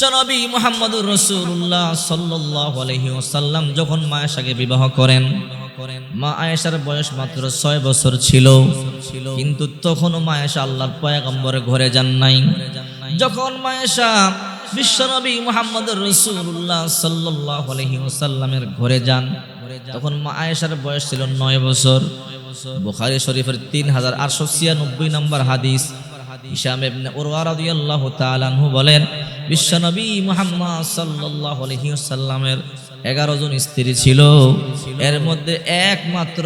বিশ্বনবী মুহাম্মদুর রাসূলুল্লাহ সাল্লাল্লাহু আলাইহি ওয়াসাল্লাম যখন মা আয়েশাকে বিবাহ করেন, মা আয়েশার বয়স মাত্র 6 বছর ছিল। কিন্তু তখনও মা আয়েশা আল্লাহর পয়গম্বরের ঘরে যান নাই। যখন মা আয়েশা বিশ্বনবী মুহাম্মদুর রাসূলুল্লাহ সাল্লাল্লাহু আলাইহি ওয়াসাল্লামের ঘরে যান, তখন মা আয়েশার বয়স ছিল 9 বছর। বুখারী শরীফের 3896 নম্বর হাদিস, হিশাম ইবনে উরওয়া রাদিয়াল্লাহু তাআলা আনহু বলেন, বিশ্বনবী মুহাম্মদ সাল্লাল্লাহু আলাইহি ওয়াসাল্লামের 11 জন স্ত্রী ছিল, এর মধ্যে একমাত্র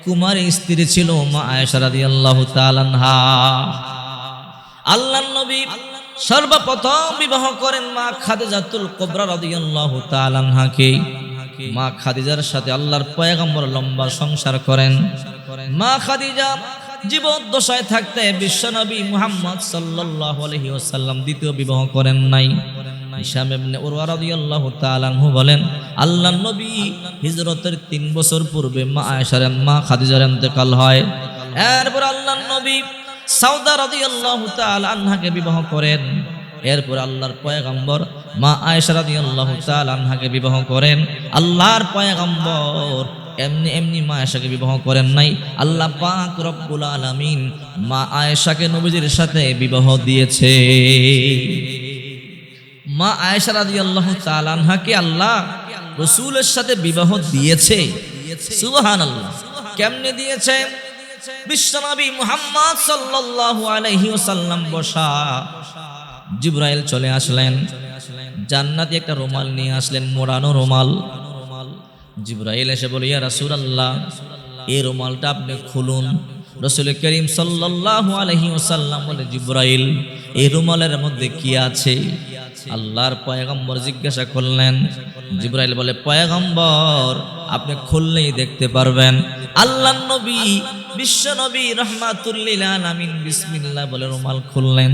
কুমারী স্ত্রী ছিল মা আয়েশা রাদিয়াল্লাহু তাআলা আনহা। আল্লাহর নবী সর্বপ্রথম বিবাহ করেন মা খাদিজাতুল কুবরা রাদিয়াল্লাহু তাআলা আনহাকে। মা খাদিজার সাথে আল্লাহর পয়গম্বর লম্বা সংসার করেন। মা খাদিজা জীবদ্দশায় থাকতে বিশ্বনবী মুহাম্মদ সাল্লাল্লাহু আলাইহি ওয়াসাল্লাম দ্বিতীয় বিবাহ করেন নাই। হিশাম ইবনে উরওয়া রাদিয়াল্লাহু তাআলা আনহু বলেন, আল্লাহর নবী হিজরতের 3 বছর পূর্বে মা আয়েশার মা খাদিজার ইন্তেকাল হয়। এরপর আল্লাহর নবী সাউদা রাদিয়াল্লাহু তাআলা আনহাকে বিবাহ করেন। এরপর আল্লাহর পয়গম্বর মা আয়েশা রাদিয়াল্লাহু তাআলা আনহাকে বিবাহ করেন। আল্লাহর পয়গম্বর এমনি মা আয়েশাকে বিবাহ করেন নাই। আল্লাহ পাক রব্বুল আলামিন মা আয়েশাকে নবীজির সাথে বিবাহ দিয়েছে। মা আয়েশা রাদিয়াল্লাহু তাআলা আনহাকে আল্লাহ রাসূলের সাথে বিবাহ দিয়েছে। সুবহানাল্লাহ। কেমনে দিয়েছে? বিশ্বনবী মুহাম্মদ সাল্লাল্লাহু আলাইহি ওয়াসাল্লাম বসা, জিবরাইল চলে আসলেন, জান্নাতি একটা রুমাল নিয়ে আসলেন, মোড়ানো রুমাল। জিবরাইল এসে বলে, ইয়া রাসূলুল্লাহ, এই রুমালটা আপনি খুলুন। রাসূল করিম সাল্লাল্লাহু আলাইহি ওয়াসাল্লাম বলে, জিবরাইল, এই রুমালের মধ্যে কি আছে? আল্লাহর পয়গম্বর জিজ্ঞাসা করলেন। জিবরাইল বলে, পয়গম্বর, আপনি খুললেই দেখতে পারবেন। আল্লাহর নবী বিশ্বনবী রাহমাতুল লিল আলামিন বিসমিল্লাহ বলে রুমাল খুললেন।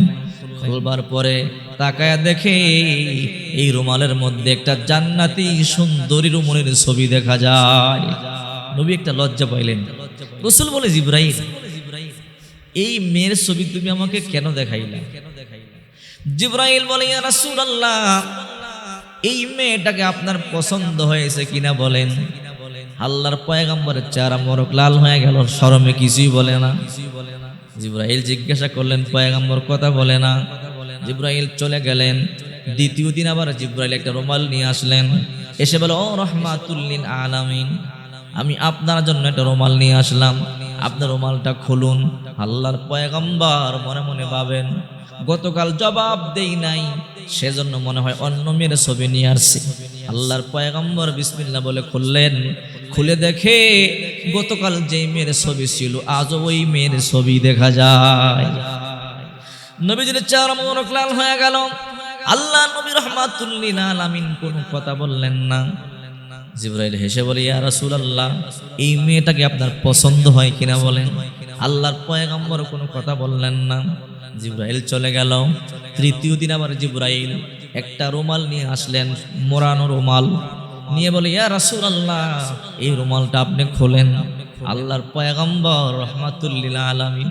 খুলবার পরে তাকায়া দেখে এই রুমালের মধ্যে একটা জান্নাতি সুন্দরী রুমনের ছবি দেখা যায়। নবী একটা লজ্জা পাইলেন। রাসূল বলে, জিবরাইল, এই মেয়ের ছবি তুমি আমাকে কেন দেখাইলা? জিবরাইল বলে, ইয়া রাসূলুল্লাহ, এই মেয়েটাকে আপনার পছন্দ হয়েছে কিনা বলেন। আল্লাহর পয়গম্বরের চেহারা মোরক লাল হয়ে গেল, শরমে কিছুই বলে না। জিবরাইল জিজ্ঞাসা করলেন, পয়গম্বর কথা বলে না। জিবরাইল চলে গেলেন। দ্বিতীয় দিন আবার জিবরাইল একটা রুমাল নিয়ে আসলেন। এসে বলে, ও রাহমাতুল লিল আলামিন, আমি আপনার জন্য একটা রুমাল নিয়ে আসলাম, আপনার রুমালটা খুলুন। আল্লাহর পয়গম্বর মনে মনে ভাবেন, গতকাল জবাব দেই নাই, সেজন্য মনে হয় অন্য মেয়ের ছবি নিয়ে আসছে। আল্লাহর পয়গম্বর বিসমিল্লাহ বলে খুললেন। খুলে দেখে গতকাল যে মেয়ের ছবি ছিল আজও ওই মেয়ের ছবি দেখা যায়। নবীজির চেহারা মোরক লাল হয়ে গেল। আল্লাহ নবী রাহমাতুল লিল আলামিন কোনো কথা বললেন না। জিবরাইল হেসে বলে, ইয়া রাসূলুল্লাহ, এই মেয়েটাকে আপনার পছন্দ হয় কিনা বলেন। আল্লাহর পয়গম্বর কোনো কথা বললেন না। জিবরাইল চলে গেল। তৃতীয় দিন আবার জিবরাইল একটা রুমাল নিয়ে আসলেন, মোড়ানো রুমাল নিয়ে বলে, ইয়া রাসূলুল্লাহ, এই রুমালটা আপনি খোলেন। আল্লাহর পয়গম্বর রাহমাতুল লিল আলামিন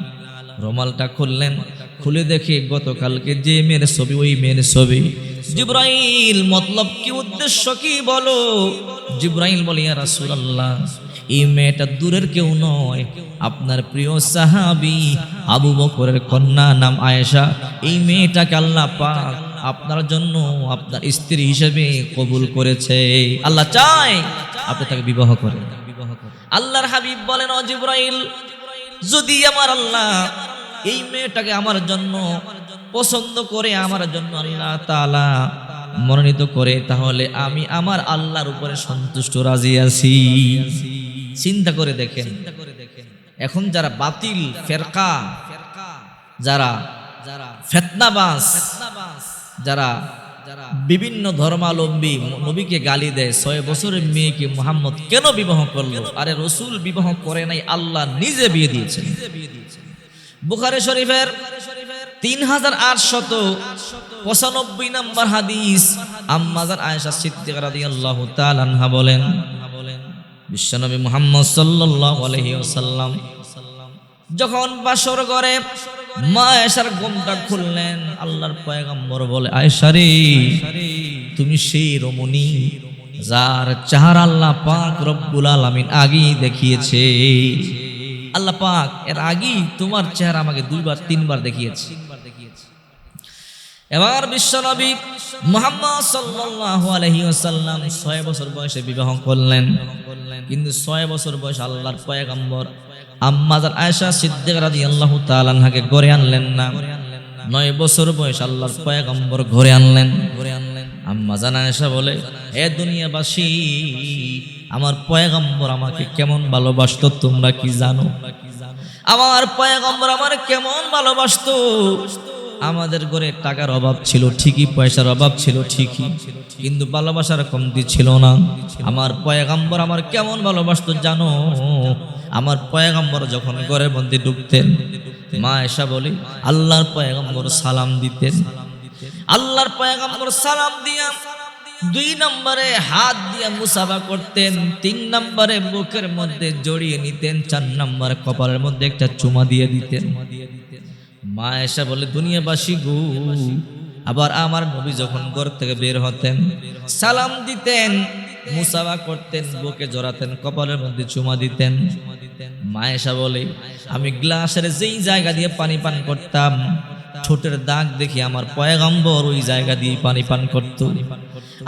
রুমালটা খুললেন। খুলে দেখে গতকালকে যে মেয়ের ছবি ওই মেয়ের ছবি। জিবরাইল, মতলব কি, উদ্দেশ্য কি বলো? জিবরাইল বলে, ইয়া রাসূলুল্লাহ, এই মেয়েটা দূরের কেউ নয়, আপনার প্রিয় সাহাবী আবু বকরের কন্যা, নাম আয়েশা। এই মেয়েটাকে আল্লাহ পাক আপনার জন্য আপনার স্ত্রী হিসেবে কবুল করেছে। আল্লাহ চায় আপনি তাকে বিবাহ করেন। আল্লাহর হাবিব বলেন, ও জিবরাইল, যদি আমার আল্লাহ এই মেয়েটাকে আমার জন্য পছন্দ করে, আমার জন্য আল্লাহ তাআলা মনোনীত করে, তাহলে আমি আমার আল্লাহর উপরে সন্তুষ্ট, রাজি আছি। চিন্তা করে দেখেন, এখন যারা বাতিল ফেরকা, যারা ফিতনাবাজ, যারা বিভিন্ন ধর্মাবলম্বী নবীকে গালি দেয়, 6 বছরের মেয়েকে মুহাম্মদ কেন বিবাহ করলো? আরে রাসূল বিবাহ করে নাই, আল্লাহ নিজে বিয়ে দিয়েছেন। বুখারী শরীফের 3895 নম্বর হাদিস, আম্মা জান আয়েশা সিদ্দিকা রাদিয়াল্লাহু তাআলা আনহা বলেন, বিশ্বনবী মুহাম্মদ সাল্লাল্লাহু আলাইহি ওয়াসাল্লাম যখন বাসর ঘরে মা আয়েশার ঘোমটা খুললেন। আল্লাহর পয়গম্বর বলে, আয়েশা রে, তুমি সেই রমণী যার চেহারা আল্লাহ পাক রব্বুল আলামিন আগেই দেখিয়েছে। আল্লাহ পাক এর আগেই তোমার চেহারা আমাকে 2-3 বার দেখিয়েছে। এবার বিশ্বনবী মুহাম্মদ সাল্লাল্লাহু আলাইহি ওয়াসাল্লাম 6 বছর বয়সে বিবাহ করলেন। কিন্তু 6 বছর বয়স আল্লাহর পয়গম্বর আম্মা জান আয়েশা সিদ্দিকা রাদিয়াল্লাহু তাআলা আনহাকে ঘরে আনলেন না। 9 বছর বয়স আল্লাহর পয়গম্বর ঘরে আনলেন। আম্মা জান আয়েশা বলে, হে দুনিয়াবাসী, আমার পয়গম্বর আমাকে কেমন ভালোবাসতো তোমরা কি জানো? আমার পয়গম্বর আমার কেমন ভালোবাসতো। আমাদের ঘরে টাকার অভাব ছিল ঠিকই, পয়সার অভাব ছিল ঠিকই, কিন্তু ভালোবাসার কমতি ছিল না। আমার পয়গম্বর আমার কেমন ভালোবাসতো জানো? আমার পয়গম্বর যখন ঘরের মধ্যে ঢুকতেন, মা আয়েশা বলে, আল্লাহর পয়গম্বর সালাম দিতেন। আল্লাহর পয়গম্বর সালাম দিয়া 2 নম্বরে হাত দিয়ে মুসাফা করতেন, 3 নম্বরে বুকের মধ্যে জড়িয়ে নিতেন, 4 নম্বরে কপালের মধ্যে একটা চুমা দিয়ে দিতেন। মা আয়েশা বলে, দুনিয়াবাসী গো, আবার আমার নবী যখন ঘর থেকে বের হতেন সালাম দিতেন, মুসাফা করতেন, বুকে জড়াতেন, কপালের মধ্যে চুমা দিতেন। মা আয়েশা বলে, আমি গ্লাসের যেই জায়গা দিয়ে পানি পান করতাম, ঠোঁটের দাগ দেখি আমার পয়গম্বর ওই জায়গা দিয়ে পানি পান করত।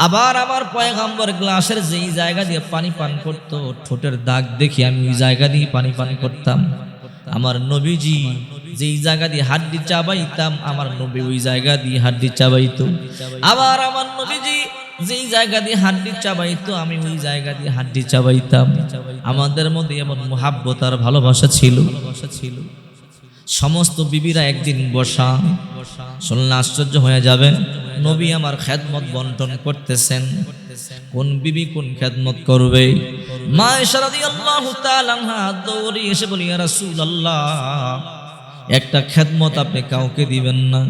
আবার আমার পয়গম্বর গ্লাসের যেই জায়গা দিয়ে পানি পান করত, ঠোঁটের দাগ দেখি আমি ওই জায়গা দিয়ে পানি পান করতাম। আমার নবীজি যেই জায়গা দিয়ে হাড্ডি চাবাইতাম, আমার নবী ওই জায়গা দিয়ে হাড্ডি চাবাইতো। আবার আমার নবীজি যেই জায়গা দিয়ে হাড্ডি চাবাইতো, আমি ওই জায়গা দিয়ে হাড্ডি চাবাইতাম। আমাদের মধ্যে এমন মুহাব্বত আর ভালোবাসা ছিল। সমস্ত বিবিরা একদিন বসা, শুনলে আশ্চর্য হয়ে যাবেন। নবী আমার খেদমত বন্টন করতেছেন। কোন বিবি কোন খেদমত করবে? মা আয়েশা রাদিয়াল্লাহু তাআলা আনহা দৌড়ে এসে বলি, ইয়া রাসূলুল্লাহ, একটা খেদমত আপনি কাউকে দিবেন না,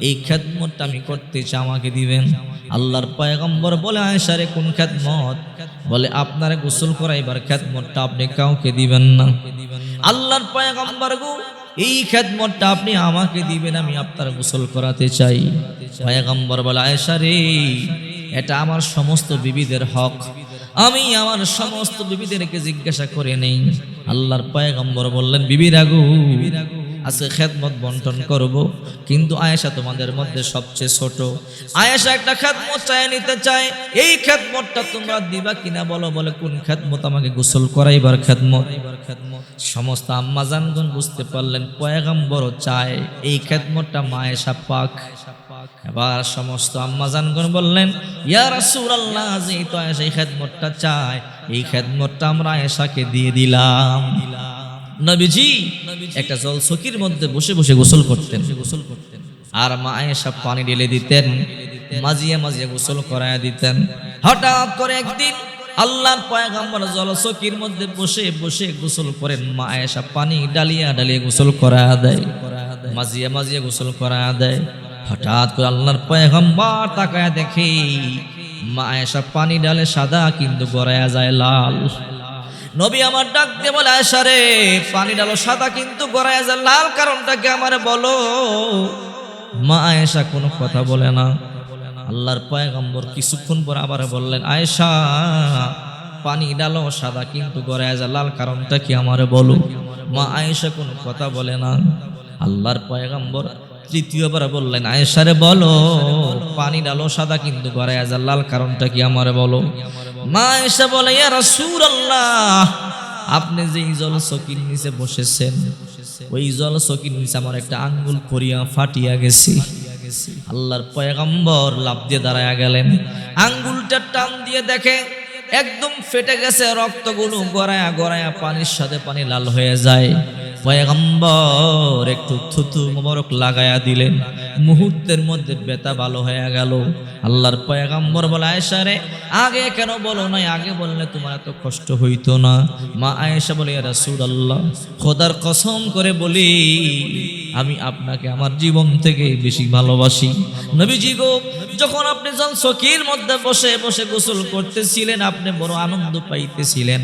এই খেদমতটা আমি করতে চাই, আমাকে দিবেন। আল্লাহর পয়গম্বর বলে, আয়েশা রে, কোন খেদমত? বলে, আপনারে গোসল করাইবার খেদমতটা আপনি কাউকে দিবেন না। আল্লাহর পয়গম্বর গো, এই খেদমতটা আপনি আমাকে দিবেন, আমি আপনার গোসল করাতে চাই। পয়গম্বর বলে, আয়েশা রে, এটা আমার সমস্ত বিবিদের হক, আমি আমার সমস্ত বিবিদেরকে জিজ্ঞাসা করে নেই। আল্লাহর পয়গম্বর বললেন, বিবিরা গো, আজকে খেদমত বন্টন করব, কিন্তু আয়েশা তোমাদের মধ্যে সবচেয়ে ছোট। আয়েশা একটা খেদমত চায় নিতে চায়, এই খেদমতটা তোমরা দিবা কিনা বলো? বলে, কোন খেদমত? আমাকে গোসল করাইবার খেদমত। সমস্ত আম্মাজানগণ বুঝতে পারলেন পয়গম্বর চায় এই খেদমতটা মা আয়েশা পাক। এবার সমস্ত আম্মাজানগণ বললেন, ইয়া রাসূলুল্লাহ, যেহেতু আয়েশা এই খেদমতটা চায়, এই খেদমতটা আমরা আয়েশাকে দিয়ে দিলাম। নবীজি একটা জলচকির মধ্যে বসে বসে গোসল করতেন, আর মা আয়েশা পানি ঢেলে দিতেন, মাজিয়ে মাজিয়ে গোসল করায়া দিতেন। হঠাৎ করে একদিন আল্লাহর পয়গম্বর জলচকির মধ্যে বসে বসে গোসল করেন, মা আয়েশা পানি ডালিয়া ডালিয়ে গোসল করায়া দেয়, মাজিয়ে মাজিয়ে গোসল করায়া দেয়। হঠাৎ করে আল্লাহর পয়গম্বর তাকায়া দেখে মা আয়েশা পানি ডালে সাদা, কিন্তু গড়ায়া যায় লাল। নবী আমার ডাক দিয়ে বলে, আয়েশা রে, পানি ডালো সাদা কিন্তু গড়ায়া যায় লাল, কারণটা কি আমারে বলো? মা আয়েশা কোনো কথা বলে না। আল্লাহর পয়গম্বর কিছুক্ষণ পর আবার বললেন, আয়েশা, পানি ডালো সাদা কিন্তু গড়ায়া যায় লাল, কারণটা কি আমারে বলো? মা আয়েশা কোনো কথা বলে না। আল্লাহর পয়গম্বর তৃতীয়বার বললেন, আয়েশা রে, বলো, পানি ডালো সাদা কিন্তু গড়ায়া যায় লাল, কারণটা কি আমারে বলো? মা আয়েশা বলে, ইয়া রাসূলুল্লাহ, আপনি যে জলচকির নিচে বসেছেন, ওই জলচকির নিচে আমার একটা আঙ্গুল পড়িয়া ফাটিয়া গেছে। আল্লাহর পয়গম্বর লাফ দিয়ে দাঁড়ায়া গেলেন, আঙ্গুলটা টান দিয়ে দেখে একদম ফেটে গেছে, রক্তগুলো গড়ায়া গড়ায়া পানির সাথে পানি লাল হয়ে যায়। পয়গম্বর একটু থুতু মোবারক লাগায়া দিলেন, মুহূর্তের মধ্যে ব্যথা ভালো হয়ে গেল। আল্লাহর পয়গম্বর বলে, আয়েশা রে, আগে কেন বলো নাই? আগে বললে তোমার এত কষ্ট হইতো না। মা আয়েশা বলে, ইয়া রাসূলুল্লাহ, খোদার কসম করে বলি, আমি আপনাকে আমার জীবন থেকে বেশি ভালোবাসি। নবীজি গো, যখন আপনি জলচকির মধ্যে বসে বসে গোসল করতেছিলেন, আপনি বড় আনন্দ পাইতেছিলেন,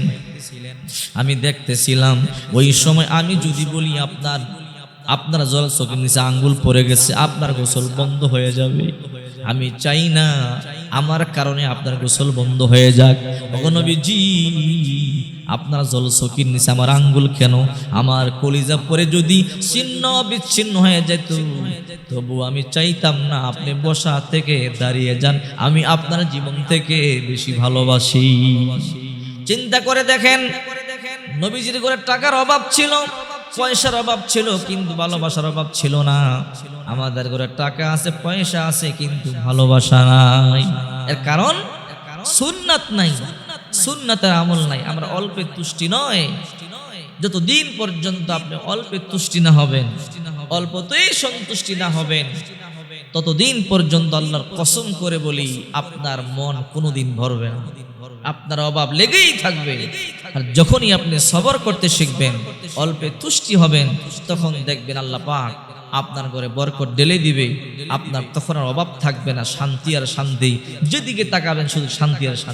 আমি দেখতেছিলাম। ওই সময় আমি যদি বলি আপনার আপনার জল চোখের নিচে আঙ্গুল পড়ে গেছে, আপনার গোসল বন্ধ হয়ে যাবে। আমি চাই না আমার কারণে আপনার গোসল বন্ধ হয়ে যাক। ওগো নবীজি, আপনার জল চোখের নিচে আমার আঙ্গুল কেন, আমার কলিজা পরে যদি ছিন্ন বিচ্ছিন্ন হয়ে যেত, তবু আমি চাইতাম না আপনি বসা থেকে দাঁড়িয়ে যান, আমি আপনার জীবন থেকে বেশি ভালোবাসি। চিন্তা করে দেখেন, নবীজির ঘরে টাকার অভাব ছিল, পয়সার অভাব ছিল, কিন্তু ভালোবাসার অভাব ছিল না। আমাদের ঘরে টাকা আছে, পয়সা আছে, কিন্তু ভালোবাসা নাই। এর কারণ সুন্নাত নাই, সুন্নাতের আমল নাই। আমরা অল্পে তুষ্টি নয়, যতদিন পর্যন্ত আপনি অল্পে তুষ্টি না হবেন, অল্পতেই সন্তুষ্টি না হবেন, ততদিন পর্যন্ত আল্লাহর কসম করে বলি আপনার মন কোনোদিন ভরবে না, আপনার অভাব লেগেই থাকবে। আর যখনই আপনি সবর করতে শিখবেন, অল্পে তুষ্টি হবেন, তখন দেখবেন আল্লাহ পাক আপনার ঘরে বরকত ঢেলে দিবে। আপনার তখন আর অভাব থাকবে না, শান্তি আর শান্তি, যেদিকে তাকাবেন শুধু শান্তি আর শান্তি।